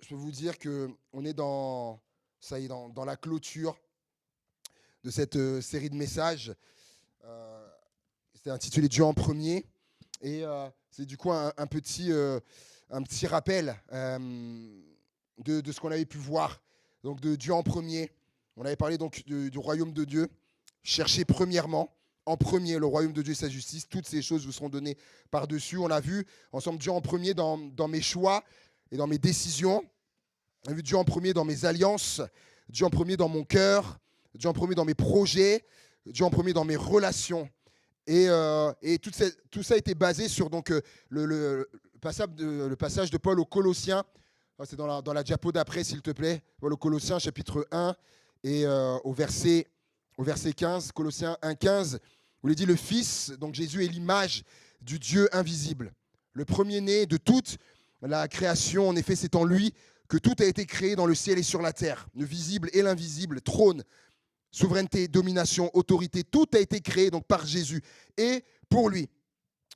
je peux vous dire qu'on est ça y est, dans la clôture de cette série de messages. Euh, C'était intitulé Dieu en premier. Et c'est du coup un petit rappel de ce qu'on avait pu voir. Donc de Dieu en premier. On avait parlé donc du royaume de Dieu. Cherchez premièrement, en premier, le royaume de Dieu et sa justice. Toutes ces choses vous seront données par-dessus. On a vu ensemble Dieu en premier dans mes choix et dans mes décisions. On a vu Dieu en premier dans mes alliances, Dieu en premier dans mon cœur, Dieu en premier dans mes projets, Dieu en premier dans mes relations. Et tout ça a été basé sur donc, le passage de Paul aux Colossiens. C'est dans la diapo d'après, s'il te plaît. Paul aux Colossiens, chapitre 1, et au verset 15, Colossiens 1, 15, où il est dit « Le Fils, donc Jésus, est l'image du Dieu invisible, le premier-né de toute la création. En effet, c'est en lui que tout a été créé dans le ciel et sur la terre, le visible et l'invisible, trône, souveraineté, domination, autorité, tout a été créé donc par Jésus et pour lui.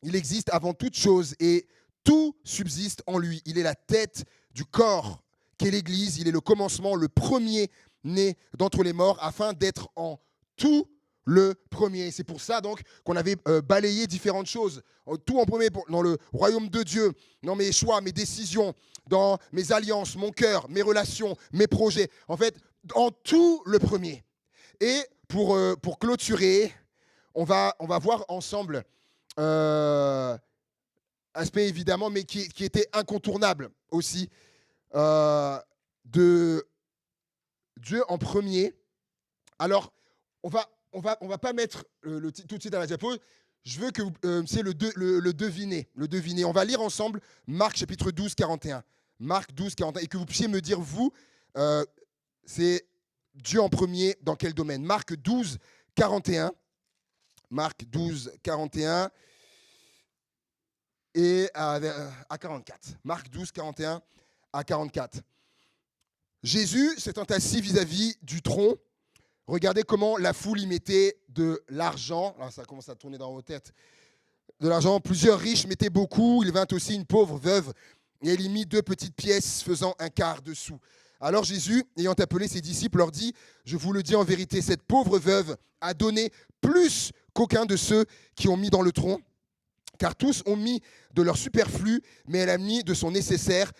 Il existe avant toute chose et tout subsiste en lui. Il est la tête du corps qu'est l'Église. Il est le commencement, le premier-né d'entre les morts, afin d'être en tout le premier. C'est pour ça donc qu'on avait balayé différentes choses. Tout en premier dans le royaume de Dieu, dans mes choix, mes décisions, dans mes alliances, mon cœur, mes relations, mes projets. En fait, en tout le premier. Et pour clôturer, on va voir ensemble aspect évidemment, mais qui était incontournable aussi, de Dieu en premier. Alors, on va pas mettre tout de suite à la diapo. Je veux que vous puissiez le deviner. On va lire ensemble Marc chapitre 12, 41. Marc 12, 41. Et que vous puissiez me dire, vous, c'est Dieu en premier dans quel domaine? Marc 12, 41. Marc 12, 41 et à 44. Marc 12, 41 à 44. Jésus s'étant assis vis-à-vis du tronc, regardez comment la foule y mettait de l'argent. Alors ça commence à tourner dans vos têtes. De l'argent, plusieurs riches mettaient beaucoup. Il vint aussi une pauvre veuve et elle y mit 2 petites pièces faisant un quart de sou. Alors Jésus, ayant appelé ses disciples, leur dit « Je vous le dis en vérité, cette pauvre veuve a donné plus qu'aucun de ceux qui ont mis dans le tronc, car tous ont mis de leur superflu, mais elle a mis de son nécessaire.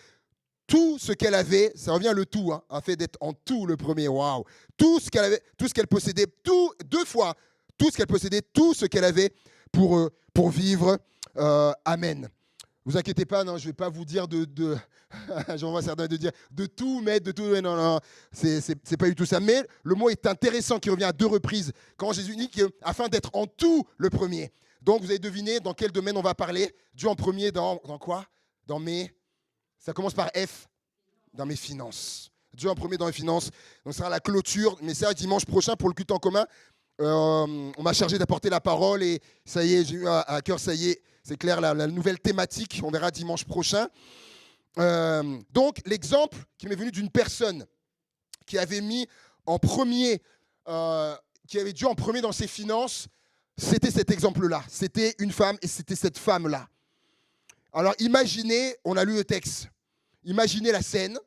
Tout ce qu'elle avait, ça revient le tout, a fait d'être en tout le premier, waouh. Tout ce qu'elle avait, tout ce qu'elle possédait, deux fois, tout ce qu'elle possédait, tout ce qu'elle avait pour vivre. Amen. Vous inquiétez pas, non, je vais pas vous dire j'en vois certains de dire de tout mettre, de tout. Non, c'est pas du tout ça. Mais le mot est intéressant, qui revient à 2 reprises quand Jésus dit afin d'être en tout le premier. Donc vous avez deviné dans quel domaine on va parler. Dieu en premier dans quoi? Ça commence par F, dans mes finances. Dieu en premier dans les finances. Donc, ce sera la clôture. Mais ça, dimanche prochain, pour le culte en commun, on m'a chargé d'apporter la parole. Et ça y est, j'ai eu à cœur, ça y est, c'est clair, la nouvelle thématique. On verra dimanche prochain. Donc, l'exemple qui m'est venu d'une personne qui avait mis en premier, qui avait Dieu en premier dans ses finances, c'était cet exemple-là. C'était une femme et c'était cette femme-là. Alors imaginez, on a lu le texte, imaginez la scène,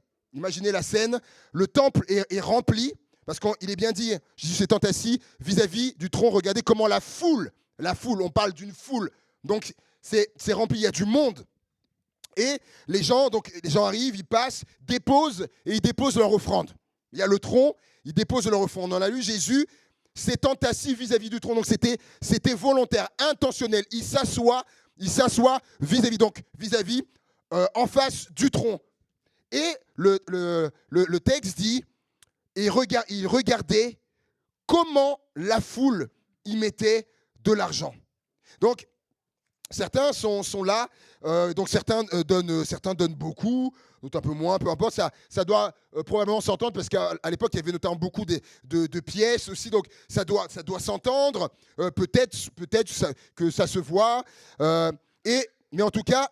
le temple est rempli, parce qu'il est bien dit, Jésus s'étant assis vis-à-vis du tronc, regardez comment la foule, on parle d'une foule, donc c'est rempli, il y a du monde. Et les gens arrivent, ils passent, déposent leur offrande. Il y a le tronc, ils déposent leur offrande. On a lu Jésus s'étant assis vis-à-vis du tronc, donc c'était volontaire, intentionnel, il s'assoit vis-à-vis, en face du tronc. Et le texte dit, il regardait comment la foule y mettait de l'argent. Donc, certains sont là, donc certains donnent beaucoup, d'autres un peu moins, peu importe. Ça doit probablement s'entendre, parce qu'à l'époque, il y avait notamment beaucoup de pièces aussi, donc ça doit s'entendre. Peut-être que ça se voit. Mais en tout cas,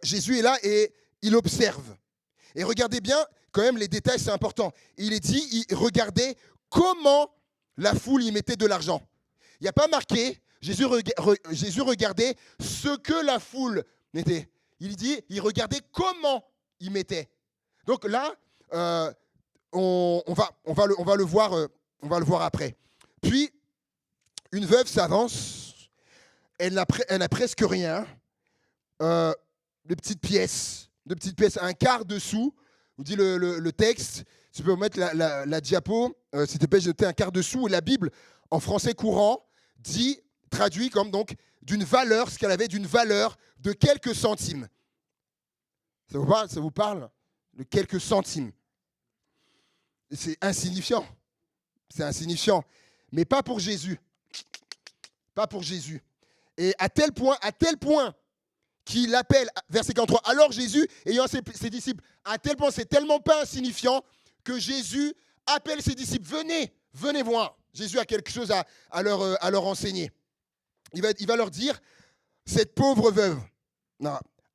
Jésus est là et il observe. Et regardez bien, quand même, les détails, c'est important. Il est dit, il regardait comment la foule y mettait de l'argent. Il n'y a pas marqué, Jésus regardait ce que la foule mettait. Il dit, il regardait comment il mettait. Donc là, on va le voir après. Puis, une veuve s'avance, elle n'a presque rien, de petites pièces, un quart de sou, vous dit le texte, tu peux mettre la diapo, s'il te plaît, j'ai noté un quart de sou, et la Bible, en français courant, traduit comme donc d'une valeur, ce qu'elle avait d'une valeur de quelques centimes. Ça vous parle de quelques centimes. C'est insignifiant. C'est insignifiant. Mais pas pour Jésus. Pas pour Jésus. Et à tel point qu'il appelle, verset 43, alors Jésus, ayant ses disciples, à tel point, c'est tellement pas insignifiant que Jésus appelle ses disciples, venez voir. Jésus a quelque chose à leur enseigner. Il va leur dire, cette pauvre veuve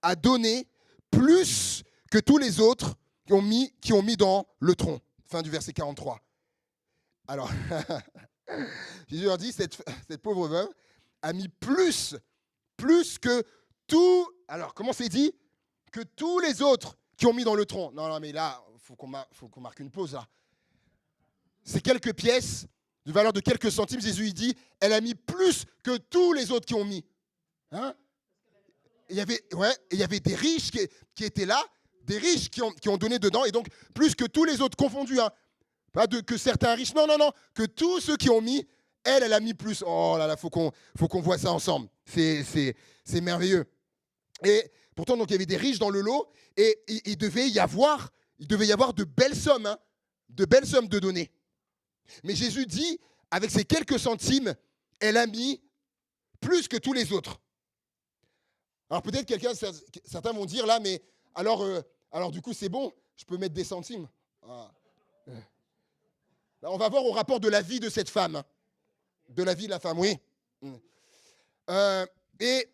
a donné plus que tous les autres qui ont mis dans le tronc. Fin du verset 43. Alors, Jésus leur dit, cette pauvre veuve a mis plus que tout. Alors, comment c'est dit? Que tous les autres qui ont mis dans le tronc. Non, mais là, faut qu'on marque une pause, là. C'est quelques pièces de valeur de quelques centimes. Jésus, il dit, elle a mis plus que tous les autres qui ont mis. Hein? Il y avait des riches qui étaient là, des riches qui ont donné dedans, et donc plus que tous les autres confondus. Hein. Pas que certains riches, non, que tous ceux qui ont mis, elle a mis plus. Oh là là, faut qu'on voit ça ensemble. C'est merveilleux. Et pourtant, donc, il y avait des riches dans le lot, et il devait y avoir de belles sommes, hein, de donner. Mais Jésus dit, avec ces quelques centimes, elle a mis plus que tous les autres. Alors peut-être certains vont dire là, mais alors du coup c'est bon, je peux mettre des centimes. Ah. Là, on va voir au rapport de la vie de cette femme. Hein. De la vie de la femme, oui. Et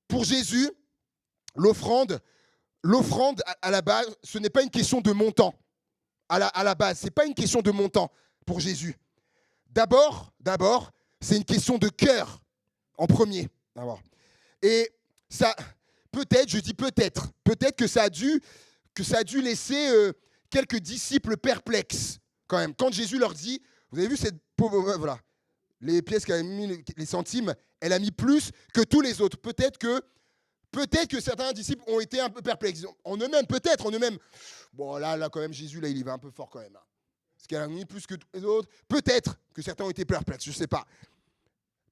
pour Jésus, l'offrande à la base, ce n'est pas une question de montant. À la base, ce n'est pas une question de montant pour Jésus. D'abord, c'est une question de cœur en premier. Et ça, peut-être que ça a dû laisser quelques disciples perplexes quand même. Quand Jésus leur dit, vous avez vu cette pauvre veuve là, les pièces qu'elle a mis, les centimes, elle a mis plus que tous les autres. Peut-être que certains disciples ont été un peu perplexes. En eux-mêmes, bon là quand même Jésus là il y va un peu fort quand même. Hein. Parce qu'elle a mis plus que tous les autres. Peut-être que certains ont été perplexes, je ne sais pas.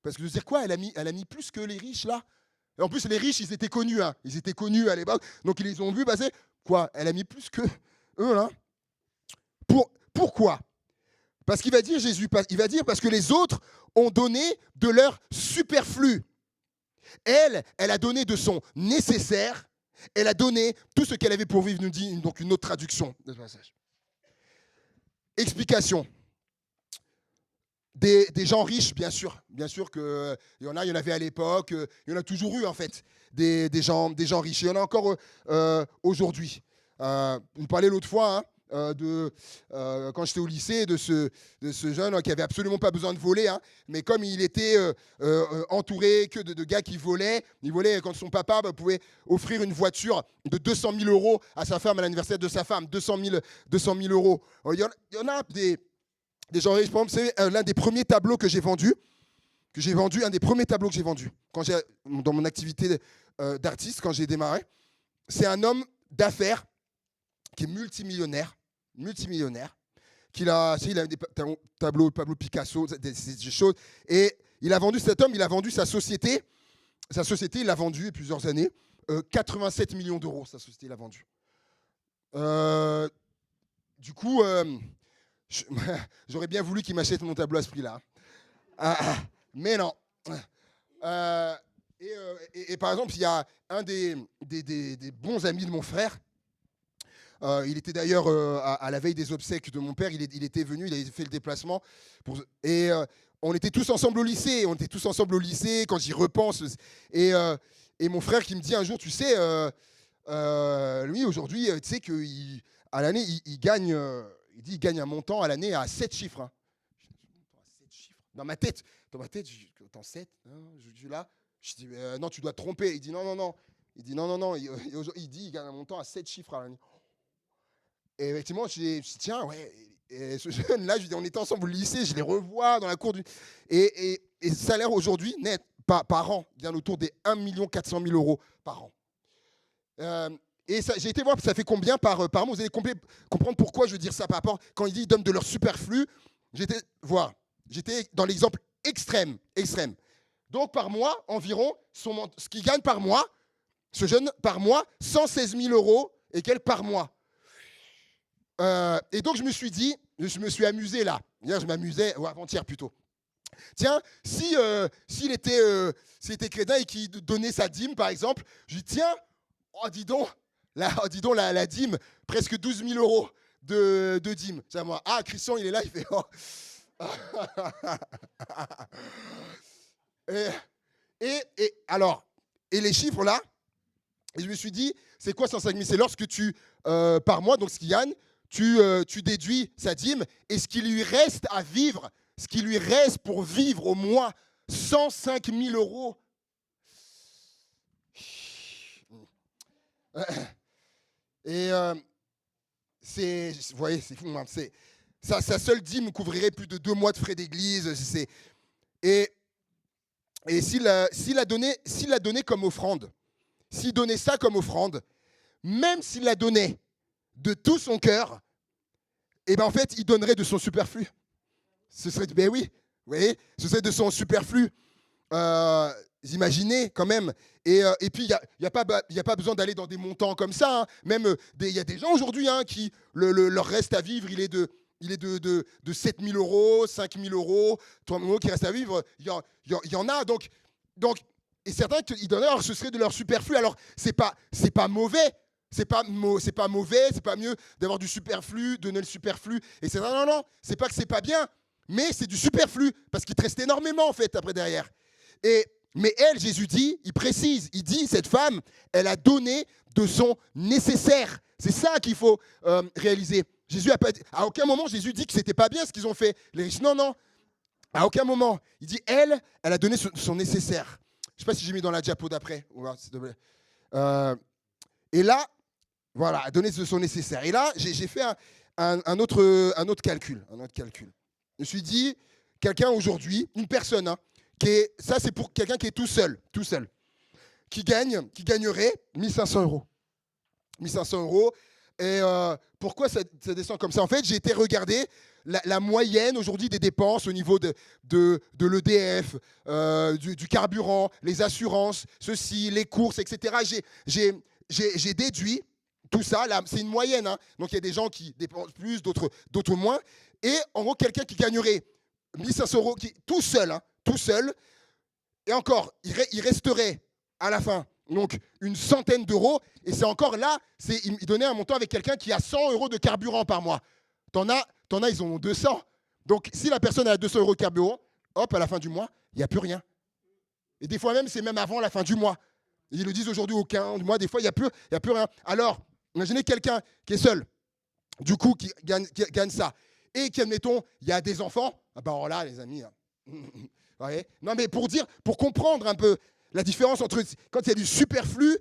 Parce que je veux dire quoi, elle a mis plus que les riches là. Et en plus, les riches, ils étaient connus. Hein. Ils étaient connus à l'époque. Donc, ils les ont vus passer. Quoi? Elle a mis plus que eux, là. Pourquoi? Parce qu'il va dire, Jésus, il va dire parce que les autres ont donné de leur superflu. Elle a donné de son nécessaire. Elle a donné tout ce qu'elle avait pour vivre, nous dit donc une autre traduction de ce passage. Explication. Des gens riches, bien sûr qu'il y en avait à l'époque, il y en a toujours eu en fait, des gens riches. Il y en a encore aujourd'hui. On parlait l'autre fois quand j'étais au lycée de ce jeune qui avait absolument pas besoin de voler, hein, mais comme il était entouré que de gars qui volaient, il volait quand son papa pouvait offrir une voiture de 200 000 € à sa femme à l'anniversaire de sa femme, 200 000 €. Il y en a des gens riches. Par exemple, c'est l'un des premiers tableaux que j'ai vendu, un des premiers tableaux que j'ai vendu dans mon activité d'artiste, quand j'ai démarré. C'est un homme d'affaires qui est multimillionnaire, il a des tableaux Pablo Picasso, des choses. Et cet homme, il a vendu sa société. Sa société, il l'a vendue plusieurs années. 87 millions d'euros, sa société, il l'a vendue. Du coup... j'aurais bien voulu qu'il m'achète mon tableau à ce prix-là. Mais non. Et par exemple, il y a un des bons amis de mon frère. Il était d'ailleurs à la veille des obsèques de mon père. Il était venu, il avait fait le déplacement. On était tous ensemble au lycée. Quand j'y repense. Et mon frère qui me dit un jour, tu sais, lui aujourd'hui, tu sais qu'à l'année, il gagne... Il dit qu'il gagne un montant à l'année à 7 chiffres. Hein. 7 chiffres. Dans ma tête, attends, 7 hein, je suis là. Je dis, non, tu dois te tromper. Il dit, non. Il dit, non. Il dit, il gagne un montant à 7 chiffres à l'année. Et effectivement, je dit, tiens, ouais. Et ce jeune-là, on était ensemble au lycée, je les revois dans la cour du. Et le salaire aujourd'hui, net, par an, bien autour des 1 400 000 € par an. Euh, et j'ai été voir, ça fait combien par mois. Vous allez comprendre pourquoi je veux dire ça par rapport. Quand il dit donne de leur superflu, j'étais dans l'exemple extrême. Donc par mois, environ, ce qu'il gagne par mois, ce jeune, par mois, 116 000 € et quelques par mois. Et donc je me suis amusé là. Hier, je m'amusais, ou avant-hier plutôt. Tiens, s'il était crétin et qu'il donnait sa dîme, par exemple, je dis tiens, dis donc, la dîme, presque 12 000 € de dîme. C'est à moi. Ah, Christian, il est là, il fait oh. et les chiffres là, et je me suis dit, c'est quoi 105 000 ? C'est lorsque par mois, donc ce qu'il gagne, tu déduis sa dîme et ce qui lui reste à vivre, ce qui lui reste pour vivre au mois, 105 000 €. Et vous voyez, c'est fou. Hein, sa seule dîme couvrirait plus de 2 mois de frais d'église. Et s'il l'a donné comme offrande, s'il donnait ça comme offrande, même s'il la donnait de tout son cœur, et ben en fait, il donnerait de son superflu. Ce serait, ben oui, vous voyez, ce serait de son superflu. Imaginez quand même. Et puis, il n'y a pas besoin d'aller dans des montants comme ça. Hein. Même, il y a des gens aujourd'hui qui, leur reste à vivre, il est de 7 000 €, 5 000 €, 3 000 € qui restent à vivre. Il y en a. Donc, et certains, ils donnent, alors ce serait de leur superflu. Alors, c'est pas mauvais. C'est pas mauvais, c'est pas mieux d'avoir du superflu, donner le superflu. Et c'est non, c'est pas que c'est pas bien, mais c'est du superflu, parce qu'il te reste énormément, en fait, après derrière. Mais elle, Jésus dit, il précise, il dit, cette femme, elle a donné de son nécessaire. C'est ça qu'il faut réaliser. À aucun moment, Jésus dit que c'était pas bien ce qu'ils ont fait. Les riches, non. À aucun moment. Il dit, elle a donné son nécessaire. Je ne sais pas si j'ai mis dans la diapo d'après. S'il te plaît. Et là, voilà, a donné de son nécessaire. Et là, j'ai fait un autre calcul. Je me suis dit, quelqu'un aujourd'hui, une personne, hein, ça c'est pour quelqu'un qui est tout seul, qui gagnerait 1 500 €. 1 500 €. Et pourquoi ça descend comme ça ? En fait, j'ai été regarder la moyenne aujourd'hui des dépenses au niveau de l'EDF, du carburant, les assurances, les courses, etc. J'ai déduit tout ça. Là, c'est une moyenne. Hein. Donc, il y a des gens qui dépensent plus, d'autres moins. Et en gros, quelqu'un qui gagnerait 1 500 € tout seul, et encore, il resterait à la fin donc une centaine d'euros, et c'est encore là, il donnait un montant avec quelqu'un qui a 100 € de carburant par mois. T'en as, ils en ont 200. Donc si la personne a 200 € de carburant, hop, à la fin du mois, il n'y a plus rien. Et des fois même, c'est même avant la fin du mois. Ils le disent aujourd'hui au 15 du mois, des fois, il n'y a plus rien. Alors, imaginez quelqu'un qui est seul, du coup, qui gagne ça, et qui, admettons, il y a des enfants, ah ben alors là, les amis, ouais. Non mais pour comprendre un peu la différence entre quand il y a du superflu,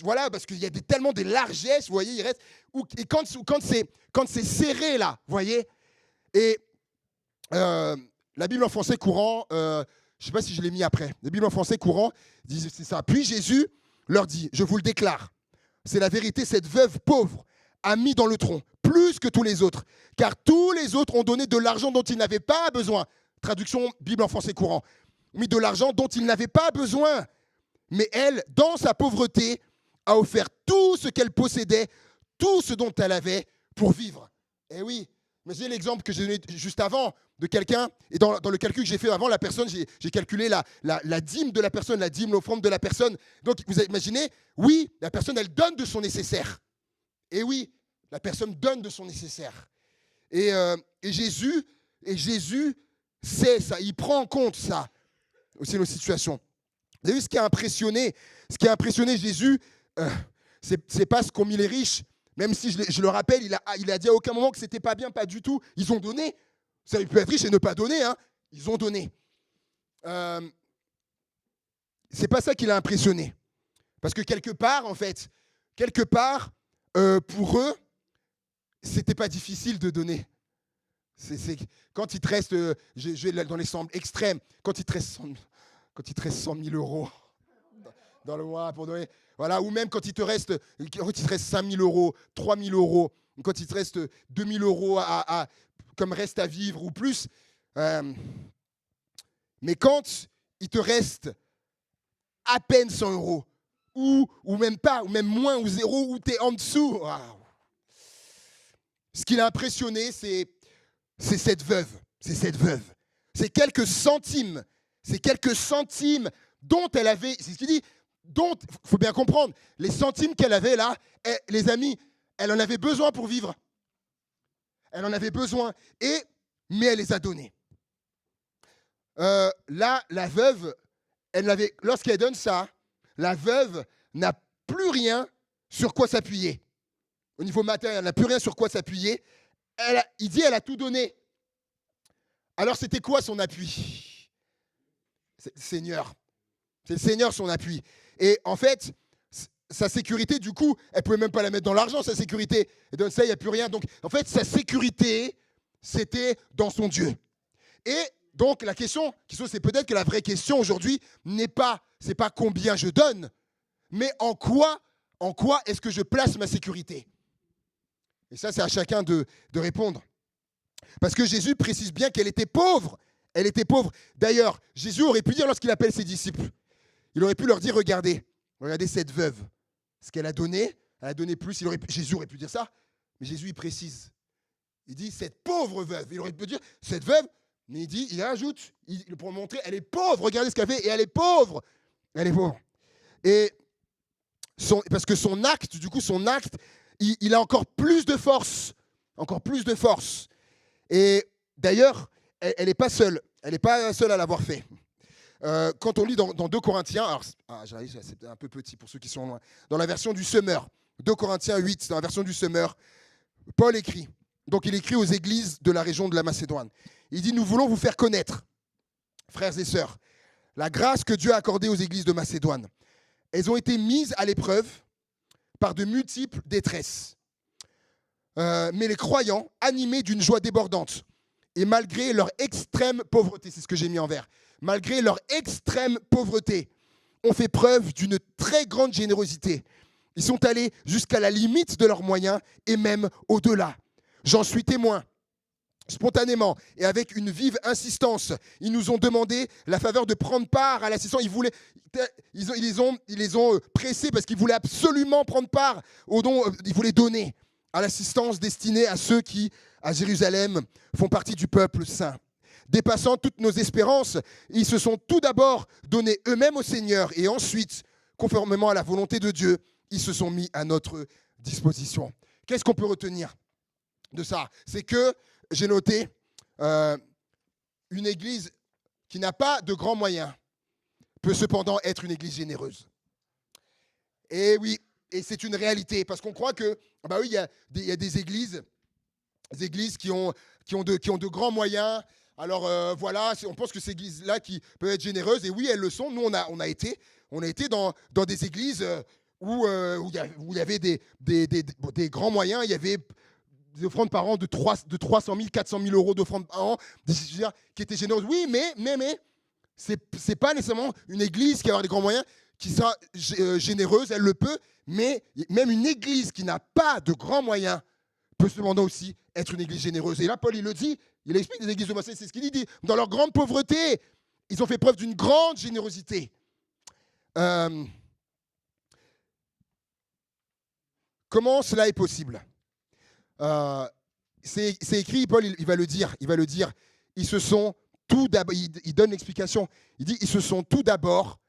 voilà, parce qu'il y a tellement des largesses, vous voyez, il reste, et quand c'est serré là, vous voyez, et la Bible en français courant, je ne sais pas si je l'ai mis après, la Bible en français courant dit c'est ça. Puis Jésus leur dit, je vous le déclare, c'est la vérité, cette veuve pauvre a mis dans le tronc plus que tous les autres, car tous les autres ont donné de l'argent dont ils n'avaient pas besoin. Traduction Bible en français courant. Mis de l'argent dont il n'avait pas besoin. Mais elle, dans sa pauvreté, a offert tout ce qu'elle possédait, tout ce dont elle avait pour vivre. Eh oui, mais c'est l'exemple que j'ai donné juste avant de quelqu'un, et dans le calcul que j'ai fait avant, la personne, j'ai calculé la dîme de la personne, la dîme, l'offrande de la personne. Donc, vous imaginez, oui, la personne, elle donne de son nécessaire. Et oui, la personne donne de son nécessaire. Et Jésus, c'est ça, il prend en compte ça, aussi nos situations. Vous avez vu ce qui a impressionné Jésus, c'est pas ce qu'ont mis les riches, même si je le rappelle, il a dit à aucun moment que c'était pas bien, pas du tout. Ils ont donné. Ça, il peut être riche et ne pas donner, hein. Ils ont donné. C'est pas ça qui l'a impressionné. Parce que quelque part, pour eux, c'était pas difficile de donner. Quand il te reste, je vais dans l'exemple extrême, quand il te reste 100 000 euros dans le mois pour donner, voilà, ou même quand il te reste 5 000 euros, 3 000 euros, quand il te reste 2 000 euros comme reste à vivre ou plus. Mais quand il te reste à peine 100 euros, ou même pas, ou même moins, ou zéro, ou tu es en dessous, waouh. Ce qui l'a impressionné, c'est cette veuve. C'est cette veuve. C'est quelques centimes. C'est quelques centimes dont elle avait, c'est ce qu'il dit, dont, il faut bien comprendre, les centimes qu'elle avait là, les amis, elle en avait besoin pour vivre. Elle en avait besoin, mais elle les a donnés. Là, la veuve, lorsqu'elle donne ça, la veuve n'a plus rien sur quoi s'appuyer. Au niveau matériel, elle n'a plus rien sur quoi s'appuyer. Il dit, elle a tout donné. Alors, c'était quoi son appui? C'est le Seigneur. C'est le Seigneur son appui. Et en fait, sa sécurité, du coup, elle ne pouvait même pas la mettre dans l'argent, sa sécurité. Et dans ça, il n'y a plus rien. Donc, en fait, sa sécurité, c'était dans son Dieu. Et donc, la question qui se pose, c'est peut-être que la vraie question aujourd'hui c'est pas combien je donne, mais en quoi est-ce que je place ma sécurité? Et ça, c'est à chacun de répondre. Parce que Jésus précise bien qu'elle était pauvre. Elle était pauvre. D'ailleurs, Jésus aurait pu dire lorsqu'il appelle ses disciples, il aurait pu leur dire, regardez cette veuve. Ce qu'elle a donné, elle a donné plus. Jésus aurait pu dire ça, mais Jésus, il précise. Il dit, cette pauvre veuve. Il aurait pu dire, cette veuve, mais il ajoute, pour montrer, elle est pauvre, regardez ce qu'elle fait, et elle est pauvre. Elle est pauvre. Et parce que son acte, il a encore plus de force. Encore plus de force. Et d'ailleurs, elle n'est pas seule. Elle n'est pas seule à l'avoir fait. Quand on lit dans 2 Corinthiens, alors c'est un peu petit pour ceux qui sont loin, dans la version du Semeur, 2 Corinthiens 8, dans la version du Semeur, Paul écrit. Donc il écrit aux églises de la région de la Macédoine. Il dit, nous voulons vous faire connaître, frères et sœurs, la grâce que Dieu a accordée aux églises de Macédoine. Elles ont été mises à l'épreuve par de multiples détresses. Mais les croyants, animés d'une joie débordante, et malgré leur extrême pauvreté, c'est ce que j'ai mis en vert, malgré leur extrême pauvreté, ont fait preuve d'une très grande générosité. Ils sont allés jusqu'à la limite de leurs moyens et même au-delà. J'en suis témoin. Spontanément et avec une vive insistance, ils nous ont demandé la faveur de prendre part à l'assistance. Ils les ont pressés parce qu'ils voulaient absolument prendre part au don. Ils voulaient donner à l'assistance destinée à ceux qui, à Jérusalem, font partie du peuple saint. Dépassant toutes nos espérances, ils se sont tout d'abord donnés eux-mêmes au Seigneur et ensuite, conformément à la volonté de Dieu, ils se sont mis à notre disposition. Qu'est-ce qu'on peut retenir de ça? C'est que j'ai noté une église qui n'a pas de grands moyens peut cependant être une église généreuse. Et oui, et c'est une réalité, parce qu'on croit que, il y a des églises qui ont de grands moyens. Alors voilà, on pense que ces églises-là qui peuvent être généreuses, et oui, elles le sont. Nous, on a été dans des églises où il y avait des grands moyens. Il y avait des offrandes par an de 300 000, 400 000 euros d'offrandes par an, qui étaient généreuses. Oui, mais c'est pas nécessairement une église qui a des grands moyens qui sera généreuse, elle le peut, mais même une église qui n'a pas de grands moyens peut cependant aussi être une église généreuse. Et là, Paul, il le dit, il explique les églises de Macédoine, c'est ce qu'il dit. Dans leur grande pauvreté, ils ont fait preuve d'une grande générosité. Comment cela est possible? C'est écrit, Paul, il va le dire. Ils se sont tout d'abord, il donne l'explication. Il dit, ils se sont tout d'abord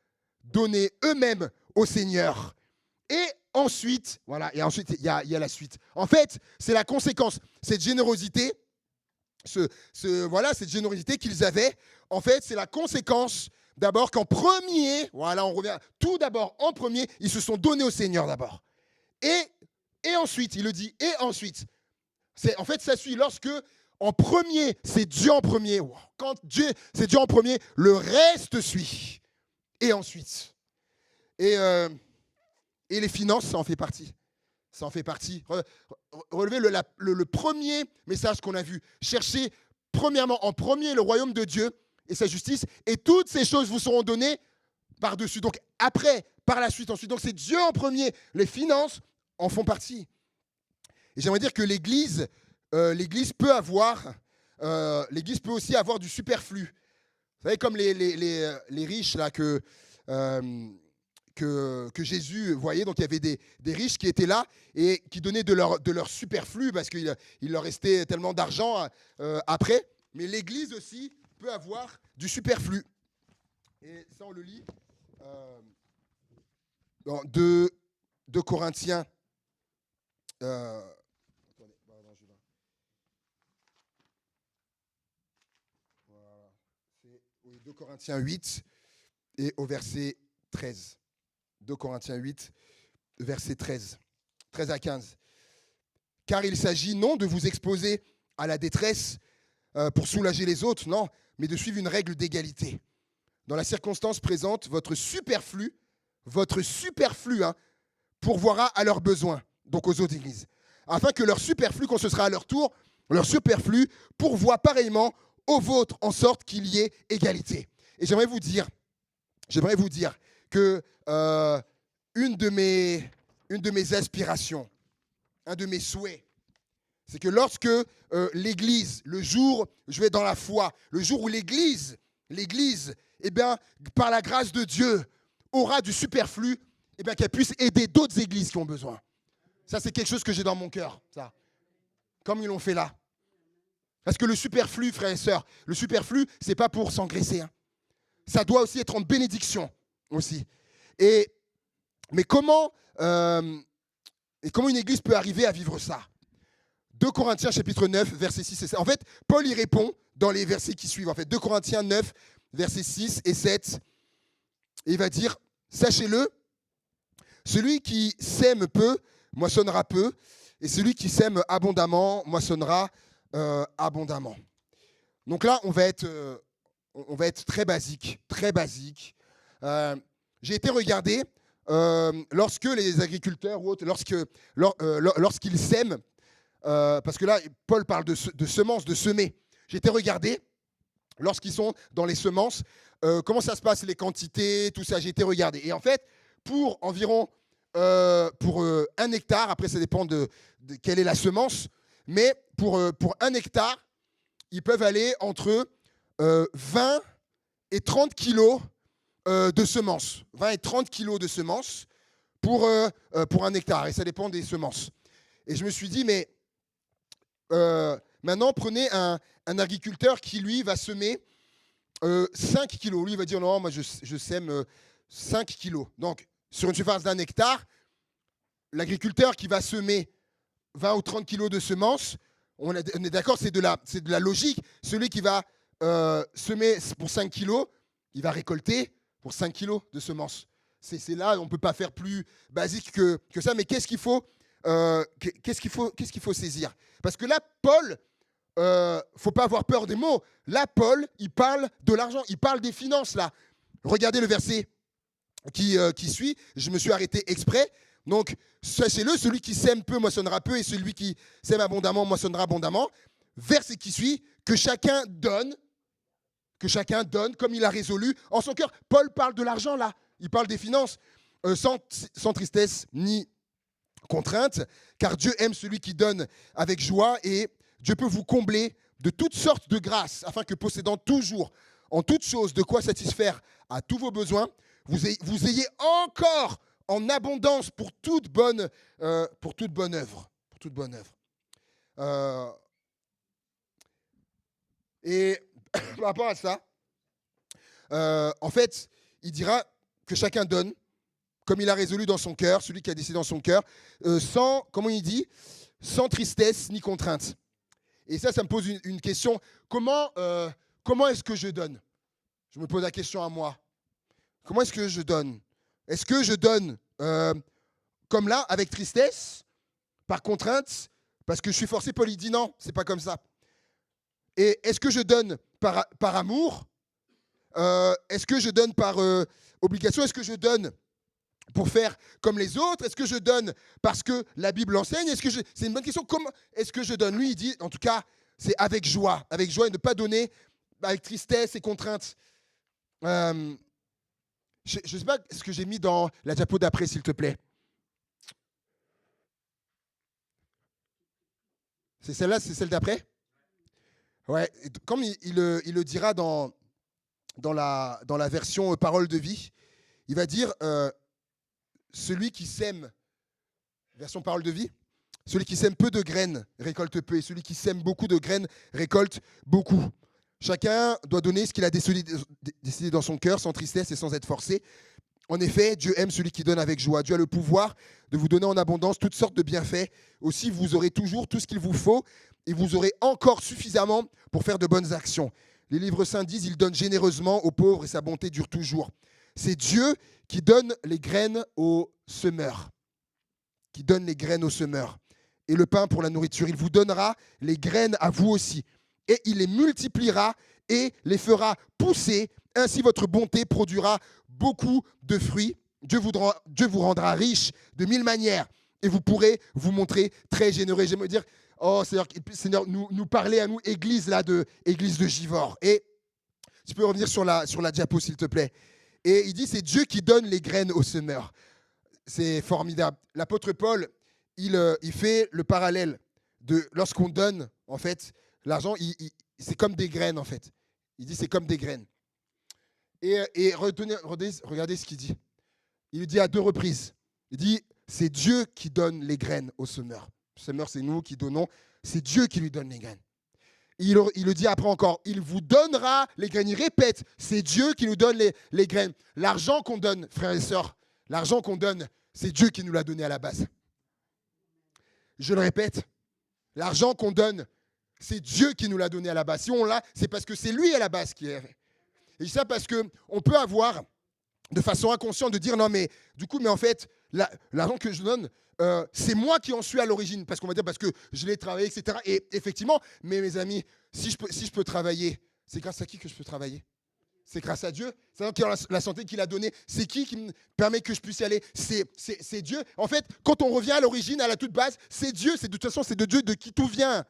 donnés eux-mêmes au Seigneur. Et ensuite, voilà, il y a la suite. En fait, c'est la conséquence. Cette générosité, cette générosité qu'ils avaient, en fait, c'est la conséquence d'abord qu'en premier, voilà, on revient, tout d'abord, en premier, ils se sont donnés au Seigneur d'abord. Et ensuite, il le dit, et ensuite, en fait, ça suit lorsque, en premier, c'est Dieu en premier. Quand c'est Dieu en premier, le reste suit. Et ensuite. Et les finances, ça en fait partie. Ça en fait partie. Relevez le premier message qu'on a vu. Cherchez premièrement, en premier, le royaume de Dieu et sa justice, et toutes ces choses vous seront données par-dessus. Donc après, par la suite, ensuite. Donc c'est Dieu en premier. Les finances en font partie. Et j'aimerais dire que l'Église peut aussi avoir du superflu. Vous savez, comme les riches là que Jésus voyait. Donc il y avait des riches qui étaient là et qui donnaient de leur superflu parce qu'il leur restait tellement d'argent après. Mais l'Église aussi peut avoir du superflu. Et ça, on le lit dans 2 Corinthiens. Attendez, pardon, je vais là. Voilà. C'est 2 Corinthiens 8 et au verset 13. 2 Corinthiens 8, verset 13 à 15. Car il s'agit non de vous exposer à la détresse pour soulager les autres, non, mais de suivre une règle d'égalité. Dans la circonstance présente, votre superflu pourvoira à leurs besoins, donc aux autres églises, afin que leur superflu, quand ce sera à leur tour, leur superflu pourvoie pareillement au vôtre, en sorte qu'il y ait égalité. Et j'aimerais vous dire que une de mes aspirations, un de mes souhaits, c'est que lorsque l'Église, le jour, je vais dans la foi, le jour où l'Église, eh bien, par la grâce de Dieu, aura du superflu, eh bien, qu'elle puisse aider d'autres églises qui ont besoin. Ça, c'est quelque chose que j'ai dans mon cœur, ça. Comme ils l'ont fait là. Parce que le superflu, frères et sœurs, le superflu, c'est pas pour s'engraisser. Hein. Ça doit aussi être en bénédiction, aussi. Mais comment une église peut arriver à vivre ça ? 2 Corinthiens chapitre 9, verset 6 et 7. En fait, Paul y répond dans les versets qui suivent. En fait, 2 Corinthiens 9, versets 6 et 7. Et il va dire, sachez-le, celui qui sème peu, moissonnera peu, et celui qui sème abondamment, moissonnera abondamment. Donc là, on va être très basique, très basique. J'ai été regarder lorsque les agriculteurs ou autres, lorsqu'ils sèment, parce que là, Paul parle de semences, de semer. J'ai été regarder, lorsqu'ils sont dans les semences, comment ça se passe, les quantités, tout ça, j'ai été regarder. Et en fait, pour environ, pour 1 hectare, après ça dépend de quelle est la semence, mais pour 1 hectare, ils peuvent aller entre 20 et 30 kilos de semences. 20 et 30 kilos de semences pour 1 hectare. Et ça dépend des semences. Et je me suis dit, mais maintenant, prenez un agriculteur qui, lui, va semer 5 kilos. Lui, il va dire, non, moi, je sème 5 kilos. Donc, sur une surface d'1 hectare, l'agriculteur qui va semer 20 ou 30 kilos de semences, on est d'accord, c'est de la logique. Celui qui va semer pour 5 kilos, il va récolter pour 5 kilos de semences. C'est là, on ne peut pas faire plus basique que ça. Mais qu'est-ce qu'il faut saisir ? Parce que là, Paul, faut pas avoir peur des mots. Là, Paul, il parle de l'argent, il parle des finances, là. Regardez le verset qui suit. Je me suis arrêté exprès. Donc, sachez-le, celui qui sème peu moissonnera peu, et celui qui sème abondamment moissonnera abondamment. Verset qui suit, que chacun donne comme il a résolu en son cœur. Paul parle de l'argent, là. Il parle des finances, sans tristesse ni contrainte, car Dieu aime celui qui donne avec joie, et Dieu peut vous combler de toutes sortes de grâces, afin que, possédant toujours en toutes choses de quoi satisfaire à tous vos besoins, vous ayez encore en abondance pour toute bonne œuvre. Et par rapport à ça, en fait, il dira que chacun donne comme il a résolu dans son cœur, celui qui a décidé dans son cœur, sans, comment il dit, sans tristesse ni contrainte. Et ça me pose une question. Comment est-ce que je donne ? Je me pose la question à moi. Comment est-ce que je donne ? Est-ce que je donne comme là, avec tristesse, par contrainte, parce que je suis forcé? Paul, il dit non, c'est pas comme ça. Et est-ce que je donne par amour ? Est-ce que je donne par obligation ? Est-ce que je donne pour faire comme les autres? Est-ce que je donne parce que la Bible enseigne? C'est une bonne question. Comment est-ce que je donne? Lui, il dit, en tout cas, c'est avec joie et ne pas donner avec tristesse et contrainte. Euh, je ne sais pas ce que j'ai mis dans la diapo d'après, s'il te plaît. C'est celle-là, c'est celle d'après? Ouais, comme il le dira dans la version parole de vie, il va dire celui qui sème, version parole de vie, celui qui sème peu de graines récolte peu, et celui qui sème beaucoup de graines récolte beaucoup. Chacun doit donner ce qu'il a décidé dans son cœur, sans tristesse et sans être forcé. En effet, Dieu aime celui qui donne avec joie. Dieu a le pouvoir de vous donner en abondance toutes sortes de bienfaits. Aussi, vous aurez toujours tout ce qu'il vous faut et vous aurez encore suffisamment pour faire de bonnes actions. Les livres saints disent, il donne généreusement aux pauvres et sa bonté dure toujours. C'est Dieu qui donne les graines aux semeurs. Qui donne les graines aux semeurs. Et le pain pour la nourriture. Il vous donnera les graines à vous aussi. Et il les multipliera et les fera pousser. Ainsi, votre bonté produira beaucoup de fruits. Dieu vous rendra riche de 1000 manières. Et vous pourrez vous montrer très généreux. J'aime dire, oh Seigneur, nous parler à nous, église de Givors. Et tu peux revenir sur la diapo, s'il te plaît. Et il dit, c'est Dieu qui donne les graines aux semeurs. C'est formidable. L'apôtre Paul, il fait le parallèle de lorsqu'on donne, en fait, l'argent, c'est comme des graines, en fait. Il dit, c'est comme des graines. Et regardez ce qu'il dit. Il dit à 2 reprises. Il dit, c'est Dieu qui donne les graines aux semeurs. Semeurs, c'est nous qui donnons. C'est Dieu qui lui donne les graines. Il le dit après encore, il vous donnera les graines. Il répète, c'est Dieu qui nous donne les graines. L'argent qu'on donne, frères et sœurs, l'argent qu'on donne, c'est Dieu qui nous l'a donné à la base. Je le répète, l'argent qu'on donne, c'est Dieu qui nous l'a donné à la base. Si on l'a, c'est parce que c'est lui à la base qui est. Et ça parce qu'on peut avoir, de façon inconsciente, de dire non, mais du coup, mais en fait, l'argent que je donne, c'est moi qui en suis à l'origine. Parce qu'on va dire, parce que je l'ai travaillé, etc. Et effectivement, mais mes amis, si je peux travailler, c'est grâce à qui que je peux travailler? C'est grâce à Dieu. C'est la santé qu'il a donnée. C'est qui me permet que je puisse y aller? C'est Dieu. En fait, quand on revient à l'origine, à la toute base, c'est Dieu. De toute façon, c'est de Dieu de qui tout vient.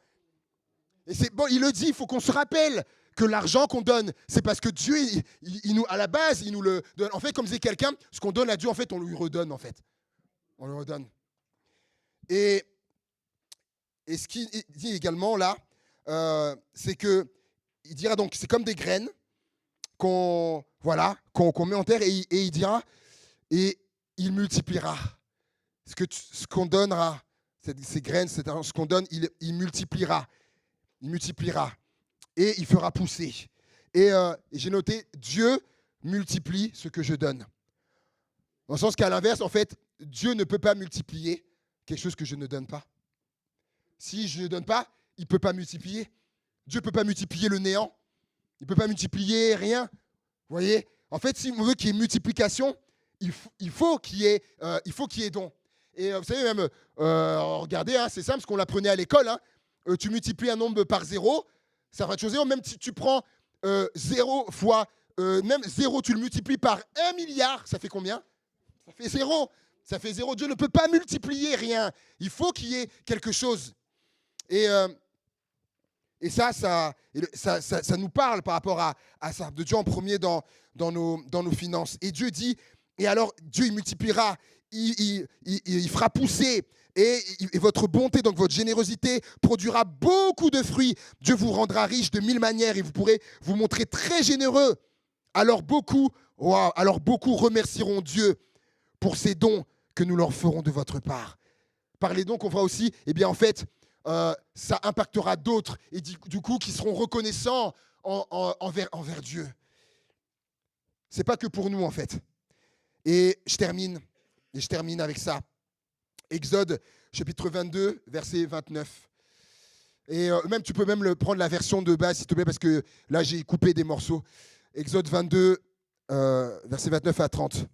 Et c'est bon, il le dit, il faut qu'on se rappelle que l'argent qu'on donne, c'est parce que Dieu, il nous, à la base, il nous le donne. En fait, comme disait quelqu'un, ce qu'on donne à Dieu, en fait, on lui redonne, en fait. On le redonne. Et ce qu'il dit également, là, c'est que, il dira donc, c'est comme des graines qu'on met en terre, et il dira, et il multipliera. Ce qu'on donnera, ces graines, ce qu'on donne, il multipliera. Il multipliera. Et il fera pousser. Et j'ai noté, Dieu multiplie ce que je donne. Dans le sens qu'à l'inverse, en fait, Dieu ne peut pas multiplier quelque chose que je ne donne pas. Si je ne donne pas, il ne peut pas multiplier. Dieu ne peut pas multiplier le néant. Il ne peut pas multiplier rien. Vous voyez? En fait, si on veut qu'il y ait multiplication, il faut qu'il y ait don. Et vous savez, même, regardez, hein, c'est simple, parce qu'on l'apprenait à l'école. Hein, tu multiplies un nombre par 0, ça va te chose. Même si tu prends 0 fois, même 0, tu le multiplies par 1 milliard, ça fait combien? Ça fait 0. Ça fait 0. Dieu ne peut pas multiplier rien. Il faut qu'il y ait quelque chose. Et ça nous parle par rapport à ça, de Dieu en premier dans nos finances. Et Dieu dit, et alors Dieu il multipliera, il fera pousser, et votre bonté, donc votre générosité, produira beaucoup de fruits. Dieu vous rendra riche de 1000 manières et vous pourrez vous montrer très généreux. Alors beaucoup remercieront Dieu pour ces dons que nous leur ferons de votre part. Par les dons qu'on fera aussi, eh bien en fait, ça impactera d'autres et du coup qui seront reconnaissants envers Dieu. C'est pas que pour nous en fait. Et je termine avec ça. Exode chapitre 22, verset 29. Et même tu peux même prendre la version de base s'il te plaît parce que là j'ai coupé des morceaux. Exode 22, verset 29 à 30.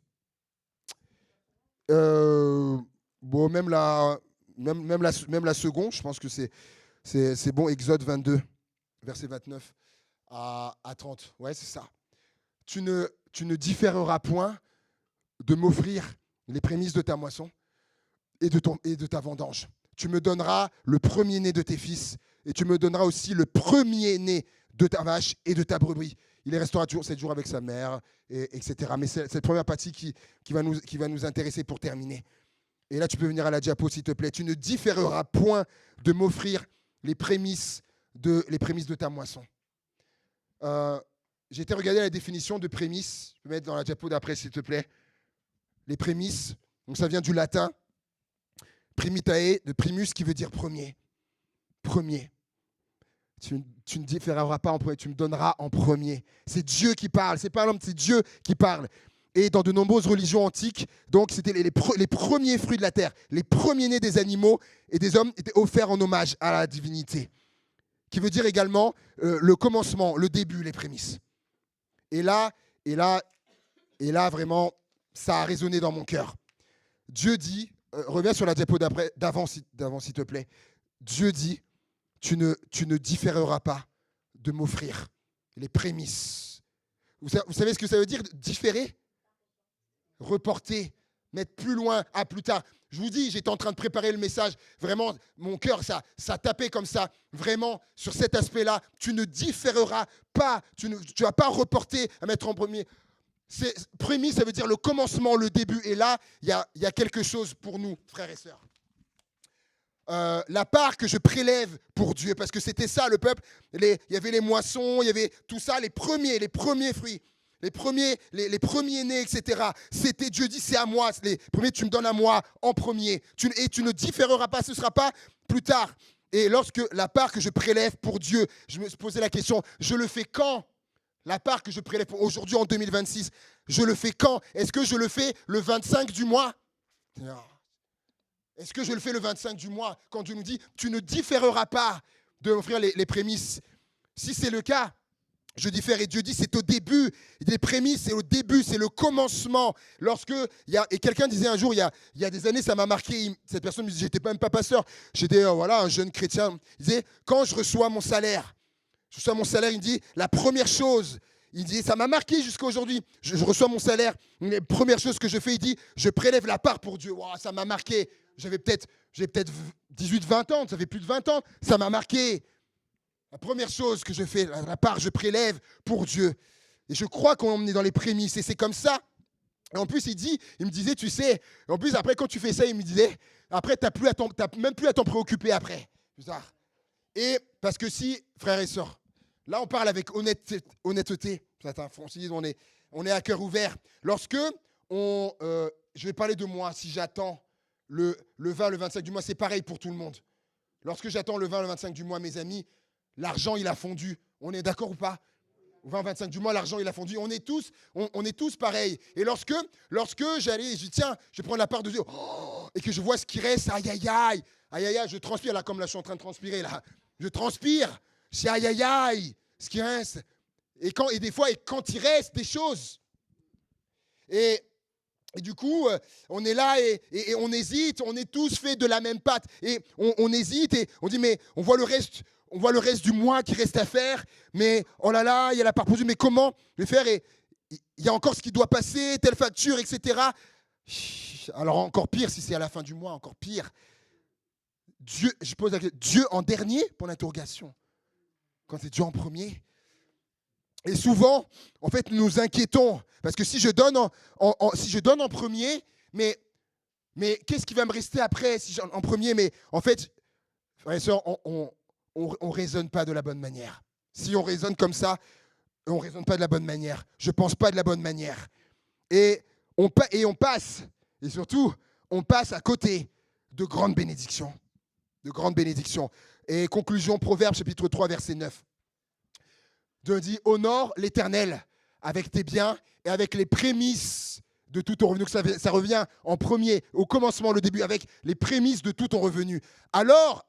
Bon, même la seconde, je pense que c'est bon. Exode 22, verset 29 à 30. Ouais, c'est ça. Tu ne différeras point de m'offrir les prémices de ta moisson et de ta vendange. Tu me donneras le premier-né de tes fils et tu me donneras aussi le premier-né de ta vache et de ta brebis. Il restera toujours 7 jours avec sa mère, etc. Mais c'est cette première partie qui va nous intéresser pour terminer. Et là, tu peux venir à la diapo, s'il te plaît. Tu ne différeras point de m'offrir les prémices de ta moisson. J'ai été regarder la définition de prémices. Je peux mettre dans la diapo d'après, s'il te plaît. Les prémices, donc ça vient du latin. Primitae, de primus, qui veut dire premier. Premier. Tu ne différeras pas en premier, tu me donneras en premier. C'est Dieu qui parle, c'est pas l'homme, c'est Dieu qui parle. Et dans de nombreuses religions antiques, donc c'était les premiers fruits de la terre, les premiers-nés des animaux et des hommes étaient offerts en hommage à la divinité. Qui veut dire également le commencement, le début, les prémices. Et là, vraiment, ça a résonné dans mon cœur. Dieu dit, reviens sur la diapo d'avant, s'il te plaît. Dieu dit, tu ne différeras pas de m'offrir les prémices. Vous savez ce que ça veut dire, différer? Reporter, mettre plus loin, à plus tard. Je vous dis, j'étais en train de préparer le message. Vraiment, mon cœur, ça tapait comme ça. Vraiment, sur cet aspect-là, tu ne différeras pas. Tu vas pas reporter à mettre en premier. Prémisse, ça veut dire le commencement, le début. Et là, il y a quelque chose pour nous, frères et sœurs. La part que je prélève pour Dieu, parce que c'était ça, le peuple. Il y avait les moissons, il y avait tout ça, les premiers fruits. Les premiers-nés, etc. C'était Dieu dit, c'est à moi. Les premiers, tu me donnes à moi en premier. Et tu ne différeras pas, ce ne sera pas plus tard. Et lorsque la part que je prélève pour Dieu, je me posais la question, je le fais quand? La part que je prélève aujourd'hui en 2026, je le fais quand? Est-ce que je le fais le 25 du mois? Non. Est-ce que je le fais le 25 du mois quand Dieu nous dit, tu ne différeras pas de m'offrir les prémices? Si c'est le cas, je diffère. Et Dieu dit, c'est au début. Les prémices, c'est au début, c'est le commencement. Et quelqu'un disait un jour, il y a des années, ça m'a marqué. Cette personne me disait, j'étais même pas pasteur. J'étais un jeune chrétien. Il disait, quand je reçois mon salaire, il me dit, la première chose, il dit, ça m'a marqué jusqu'à aujourd'hui. Je reçois mon salaire. La première chose que je fais, il dit, je prélève la part pour Dieu. Wow, ça m'a marqué. J'avais peut-être 18, 20 ans. Ça fait plus de 20 ans. Ça m'a marqué. La première chose que je fais, la part, je prélève pour Dieu. Et je crois qu'on est dans les prémices. Et c'est comme ça. Et en plus, il me disait, tu sais, en plus, après, quand tu fais ça, il me disait, après, tu n'as même plus à t'en préoccuper après. Bizarre. Et parce que si, frères et sœurs, là, on parle avec honnêteté. On est à cœur ouvert. Lorsque je vais parler de moi, si j'attends le 20, le 25 du mois, c'est pareil pour tout le monde. Lorsque j'attends le 20, le 25 du mois, mes amis, l'argent, il a fondu. On est d'accord ou pas? Au 20, 25 du mois, l'argent, il a fondu. On est tous pareils. Et lorsque je dis, tiens, je prends la part de Dieu, et que je vois ce qui reste, aïe, aïe, aïe, aïe, aïe, aïe, je transpire, là, comme là, je suis en train de transpirer, là. Je transpire. Je dis, aïe, aïe, aïe, ce qui reste. Et des fois, quand il reste des choses. Et du coup, on est là et on hésite. On est tous faits de la même pâte. Et on hésite et on dit, mais on voit le reste du mois qui reste à faire. Mais oh là là, il y a la part pour Dieu. Mais comment le faire? Et il y a encore ce qui doit passer, telle facture, etc. Alors encore pire, si c'est à la fin du mois, encore pire. Je pose la question, Dieu en dernier, pour l'interrogation. Quand c'est Dieu en premier. Et souvent, en fait, nous nous inquiétons. Parce que si je donne en premier, mais qu'est-ce qui va me rester après en premier? Mais en fait, frères et sœurs, on ne raisonne pas de la bonne manière. Si on raisonne comme ça, on ne raisonne pas de la bonne manière. Je ne pense pas de la bonne manière. Et on passe, et surtout, on passe à côté de grandes bénédictions. De grandes bénédictions. Et conclusion, Proverbes chapitre 3, verset 9. Dieu dit, honore l'Éternel avec tes biens et avec les prémices de tout ton revenu. Que ça revient en premier, au commencement, le début, avec les prémices de tout ton revenu. Alors,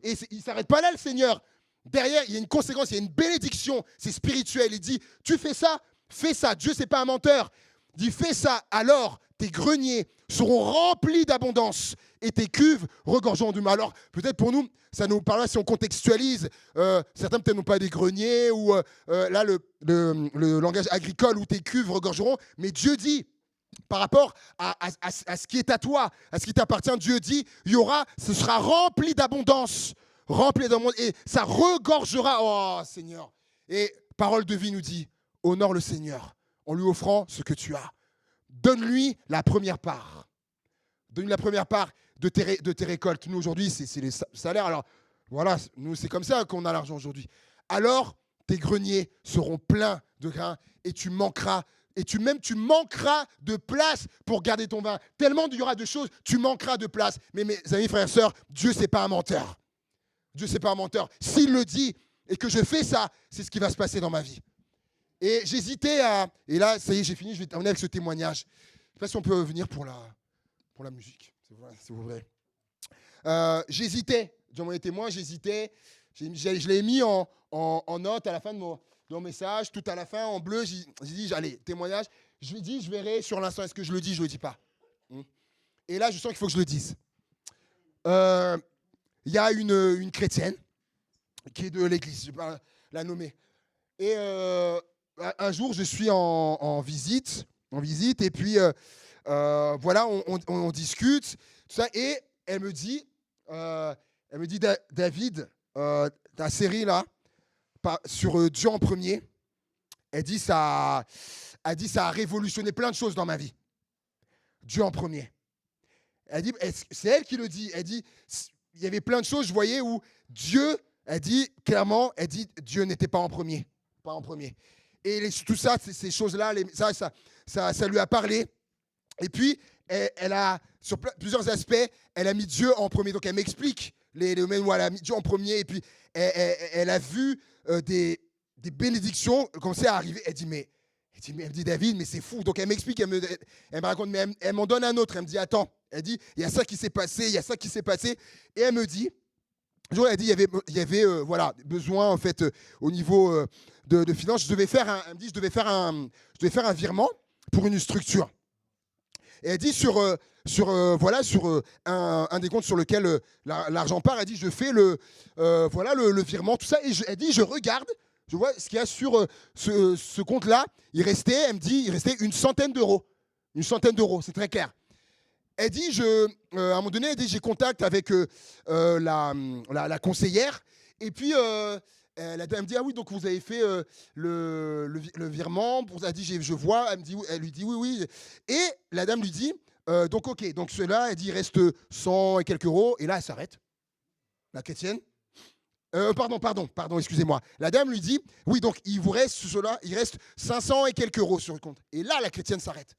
et il ne s'arrête pas là, le Seigneur. Derrière, il y a une conséquence, il y a une bénédiction, c'est spirituel. Il dit, tu fais ça, fais ça. Dieu, ce n'est pas un menteur. Il dit, fais ça, alors tes greniers seront remplis d'abondance et tes cuves regorgeront du mal. Alors, peut-être pour nous, ça nous parle si on contextualise. Certains peut-être n'ont pas des greniers ou là, le langage agricole où tes cuves regorgeront. Mais Dieu dit, par rapport à ce qui est à toi, à ce qui t'appartient. Dieu dit, ce sera rempli d'abondance, et ça regorgera. Oh Seigneur. Et parole de vie nous dit, honore le Seigneur en lui offrant ce que tu as. Donne-lui la première part. Donne-lui la première part de tes récoltes. Nous, aujourd'hui, c'est les salaires. Alors, voilà, nous, c'est comme ça qu'on a l'argent aujourd'hui. Alors, tes greniers seront pleins de grains et tu manqueras de place pour garder ton vin. Tellement il y aura de choses, tu manqueras de place. Mais mes amis, frères et sœurs, Dieu, c'est pas un menteur. Dieu, c'est pas un menteur. S'il le dit et que je fais ça, c'est ce qui va se passer dans ma vie. Et j'hésitais à... Et là, ça y est, j'ai fini, je vais terminer avec ce témoignage. Je ne sais pas si on peut venir pour la musique, si vous voulez. J'hésitais, dans mon témoin, j'hésitais. Je l'ai mis en note à la fin de mon message, tout à la fin, en bleu. J'ai dit, allez, témoignage. Je lui ai dit, je verrai sur l'instant, est-ce que je le dis, je ne le dis pas. Et là, je sens qu'il faut que je le dise. Il y a une chrétienne qui est de l'église, je ne vais pas la nommer. Et un jour, je suis en visite, et puis voilà, on discute, tout ça, et elle me dit, David, ta série là, sur Dieu en premier, elle dit ça a révolutionné plein de choses dans ma vie. Dieu en premier. Elle dit, c'est elle qui le dit. Elle dit, il y avait plein de choses, je voyais où Dieu, elle dit clairement, Dieu n'était pas en premier. Pas en premier. Et tout ça, ces choses-là, ça lui a parlé. Et puis, elle a, sur plusieurs aspects, elle a mis Dieu en premier. Donc, elle m'explique les domaines où elle a mis Dieu en premier. Et puis, elle a vu des bénédictions commencer à arriver. Elle me dit, David, mais c'est fou. Donc, elle m'explique, elle me raconte, mais elle m'en donne un autre. Elle me dit, attends, elle dit, il y a ça qui s'est passé, il y a ça qui s'est passé. Et elle me dit, elle dit, il y avait voilà, besoin, en fait, au niveau de finances. Elle me dit, je devais faire un virement pour une structure. Et elle dit, sur un des comptes sur lequel l'argent part, elle dit, je fais le virement, tout ça. Et elle dit, je regarde, je vois ce qu'il y a sur ce compte-là. Elle me dit, il restait une centaine d'euros. Une centaine d'euros, c'est très clair. Elle dit, à un moment donné, j'ai contact avec la conseillère. Et puis, la dame me dit, ah oui, donc vous avez fait le virement. Elle dit, je vois. Elle lui dit, oui. Et la dame lui dit, donc ok, donc cela, elle dit, il reste 100 et quelques euros. Et là, elle s'arrête. La chrétienne. Pardon, excusez-moi. La dame lui dit, oui, donc il reste 500 et quelques euros sur le compte. Et là, la chrétienne s'arrête.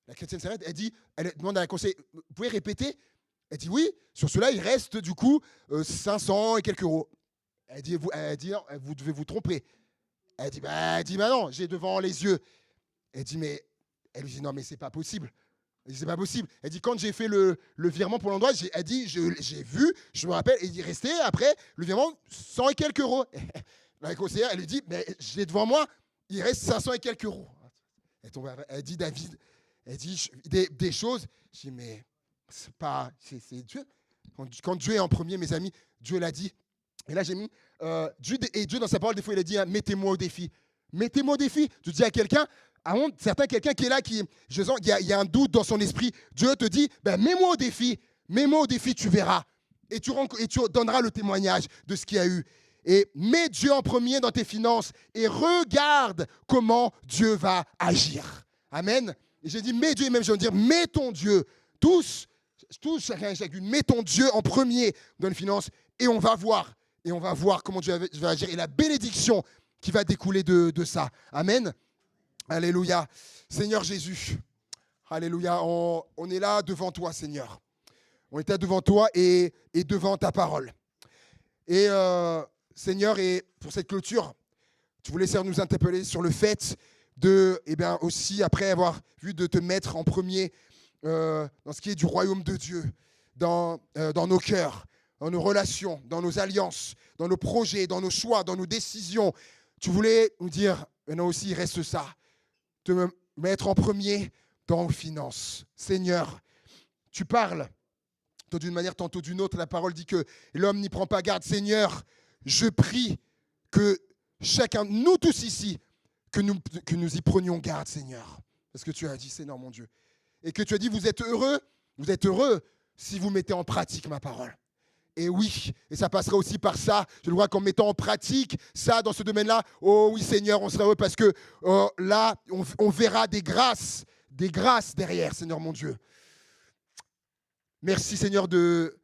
Elle demande à la conseillère, vous pouvez répéter? Elle dit oui, sur cela, il reste du coup 500 et quelques euros. Elle dit, non, vous devez vous tromper. Elle dit, bah non, j'ai devant les yeux. Elle lui dit, non, mais c'est pas possible. Elle dit, c'est pas possible. Elle dit, quand j'ai fait le virement pour l'endroit, j'ai vu, je me rappelle, et il restait après le virement 100 et quelques euros. La conseillère, elle lui dit, mais j'ai devant moi, il reste 500 et quelques euros. Elle dit, David, elle dit des choses. Je dis, mais c'est Dieu. Quand Dieu est en premier, mes amis, Dieu l'a dit. Et là, j'ai mis, Dieu dans sa parole, des fois, il a dit, mettez-moi au défi. Mettez-moi au défi. Tu dis à quelqu'un, quelqu'un qui est là, je sens qu'il y a un doute dans son esprit. Dieu te dit, mets-moi au défi, tu verras. Et tu donneras le témoignage de ce qu'il y a eu. Et mets Dieu en premier dans tes finances et regarde comment Dieu va agir. Amen. Et j'ai dit, mets Dieu, et même je veux dire, mets ton Dieu. Tous, chacun et chacune, mets ton Dieu en premier dans les finances et on va voir. Et on va voir comment Dieu va agir et la bénédiction qui va découler de ça. Amen. Alléluia. Seigneur Jésus, alléluia. On est là devant toi, Seigneur. On est là devant toi et devant ta parole. Et Seigneur, et pour cette clôture, tu voulais nous interpeller sur le fait de, aussi, après avoir vu de te mettre en premier dans ce qui est du royaume de Dieu, dans nos cœurs, dans nos relations, dans nos alliances, dans nos projets, dans nos choix, dans nos décisions. Tu voulais nous dire, maintenant aussi, il reste ça, te mettre en premier dans nos finances. Seigneur, tu parles, tantôt d'une manière, tantôt d'une autre. La parole dit que l'homme n'y prend pas garde. Seigneur, je prie que chacun, nous tous ici, que nous y prenions garde, Seigneur. Parce que tu as dit, Seigneur mon Dieu, et que tu as dit, vous êtes heureux si vous mettez en pratique ma parole. Et oui, et ça passera aussi par ça. Je le vois qu'en mettant en pratique ça dans ce domaine-là, oh oui Seigneur, on sera heureux parce que là, on verra des grâces derrière, Seigneur mon Dieu. Merci Seigneur de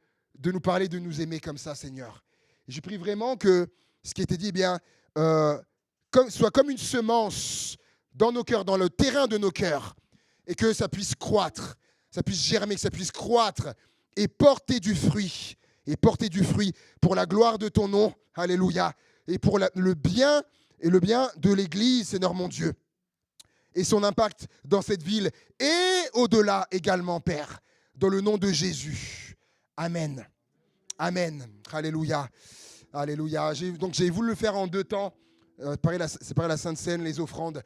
nous parler, de nous aimer comme ça, Seigneur. Et je prie vraiment que ce qui a été dit, soit comme une semence dans nos cœurs, dans le terrain de nos cœurs, et que ça puisse croître, ça puisse germer, que ça puisse croître et porter du fruit pour la gloire de ton nom, alléluia, et pour le bien de l'Église, Seigneur mon Dieu, et son impact dans cette ville et au-delà également, Père, dans le nom de Jésus. Amen. Amen. Alléluia. Alléluia. Donc j'ai voulu le faire en 2 temps, séparer la Sainte Seine, les offrandes.